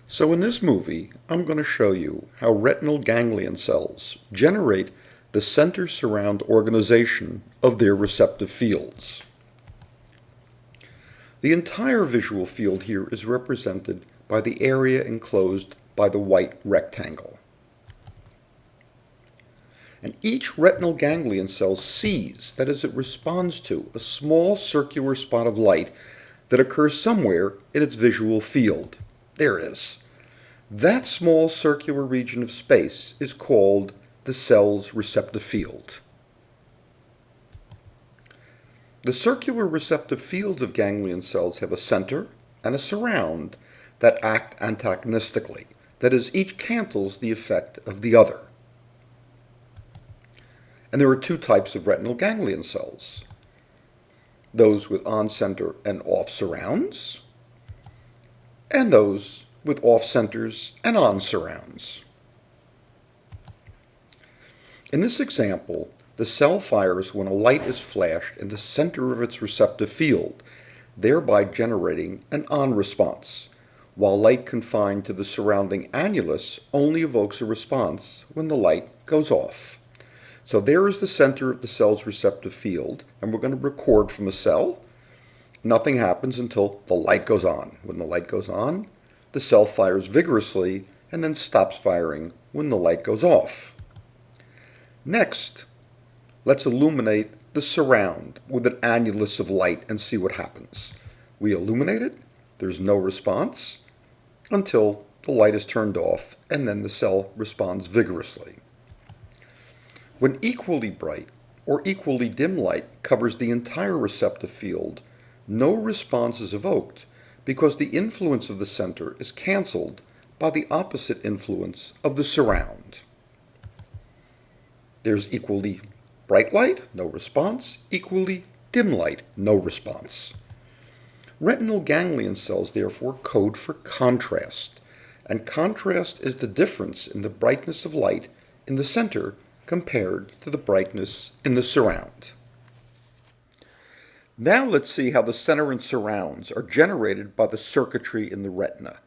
So in this movie, I'm going to show you how retinal ganglion cells generate the center surround organization of their receptive fields. The entire visual field here is represented by the area enclosed by the white rectangle. And each retinal ganglion cell sees, that is, it responds to, a small circular spot of light that occurs somewhere in its visual field. There it is. That small circular region of space is called the cell's receptive field. The circular receptive fields of ganglion cells have a center and a surround that act antagonistically. That is, each cancels the effect of the other. And there are two types of retinal ganglion cells. Those with on-center and off-surrounds, and those with off-centers and on-surrounds. In this example, the cell fires when a light is flashed in the center of its receptive field, thereby generating an on response, while light confined to the surrounding annulus only evokes a response when the light goes off. So there is the center of the cell's receptive field, and we're going to record from a cell. Nothing happens until the light goes on. When the light goes on, the cell fires vigorously and then stops firing when the light goes off. Next, let's illuminate the surround with an annulus of light and see what happens. We illuminate it, there's no response until the light is turned off, and then the cell responds vigorously. When equally bright or equally dim light covers the entire receptive field, no response is evoked because the influence of the center is canceled by the opposite influence of the surround. There's equally bright light, no response. Equally dim light, no response. Retinal ganglion cells therefore code for contrast, and contrast is the difference in the brightness of light in the center compared to the brightness in the surround. Now let's see how the center and surrounds are generated by the circuitry in the retina.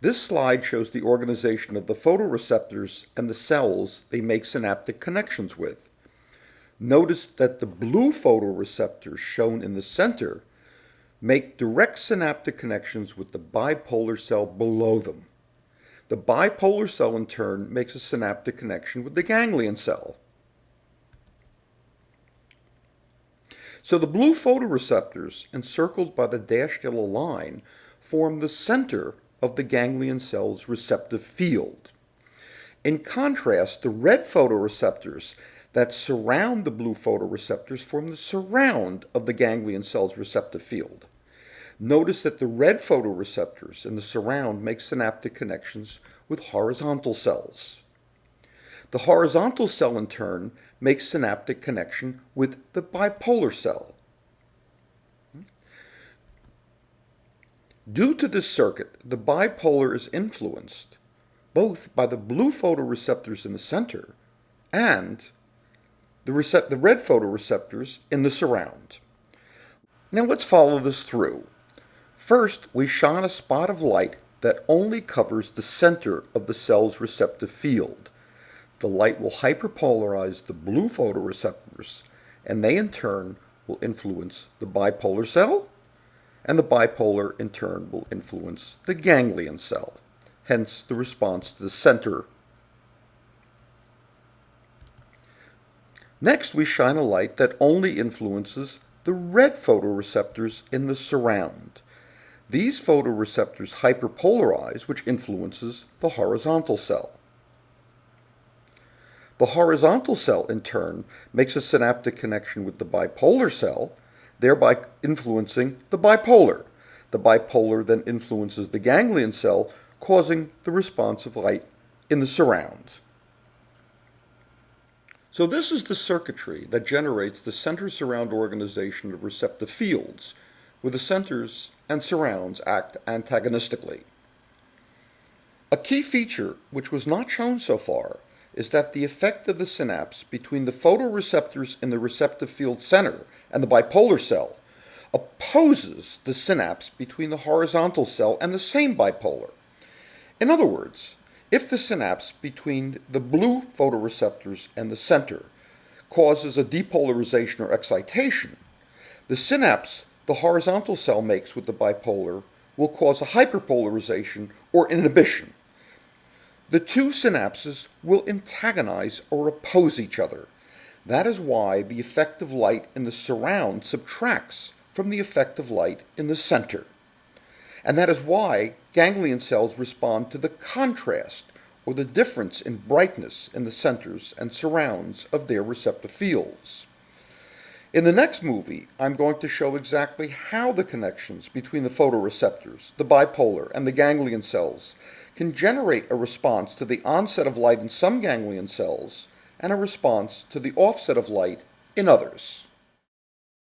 This slide shows the organization of the photoreceptors and the cells they make synaptic connections with. Notice that the blue photoreceptors shown in the center make direct synaptic connections with the bipolar cell below them. The bipolar cell in turn makes a synaptic connection with the ganglion cell. So the blue photoreceptors, encircled by the dashed yellow line, form the center of the ganglion cell's receptive field. In contrast, the red photoreceptors that surround the blue photoreceptors form the surround of the ganglion cell's receptive field. Notice that the red photoreceptors in the surround make synaptic connections with horizontal cells. The horizontal cell in turn makes synaptic connection with the bipolar cell. Due to this circuit, the bipolar is influenced both by the blue photoreceptors in the center and the red photoreceptors in the surround. Now let's follow this through. First, we shine a spot of light that only covers the center of the cell's receptive field. The light will hyperpolarize the blue photoreceptors, and they in turn will influence the bipolar cell, and the bipolar in turn will influence the ganglion cell, hence the response to the center. Next, we shine a light that only influences the red photoreceptors in the surround. These photoreceptors hyperpolarize, which influences the horizontal cell. The horizontal cell, in turn, makes a synaptic connection with the bipolar cell, thereby influencing the bipolar. The bipolar then influences the ganglion cell, causing the response of light in the surround. So this is the circuitry that generates the center-surround organization of receptive fields, where the centers and surrounds act antagonistically. A key feature, which was not shown so far, is that the effect of the synapse between the photoreceptors in the receptive field center and the bipolar cell opposes the synapse between the horizontal cell and the same bipolar. In other words, if the synapse between the blue photoreceptors and the center causes a depolarization or excitation, the synapse the horizontal cell makes with the bipolar will cause a hyperpolarization or inhibition. The two synapses will antagonize or oppose each other. That is why the effect of light in the surround subtracts from the effect of light in the center. And that is why ganglion cells respond to the contrast or the difference in brightness in the centers and surrounds of their receptive fields. In the next movie, I'm going to show exactly how the connections between the photoreceptors, the bipolar, and the ganglion cells can generate a response to the onset of light in some ganglion cells and a response to the offset of light in others.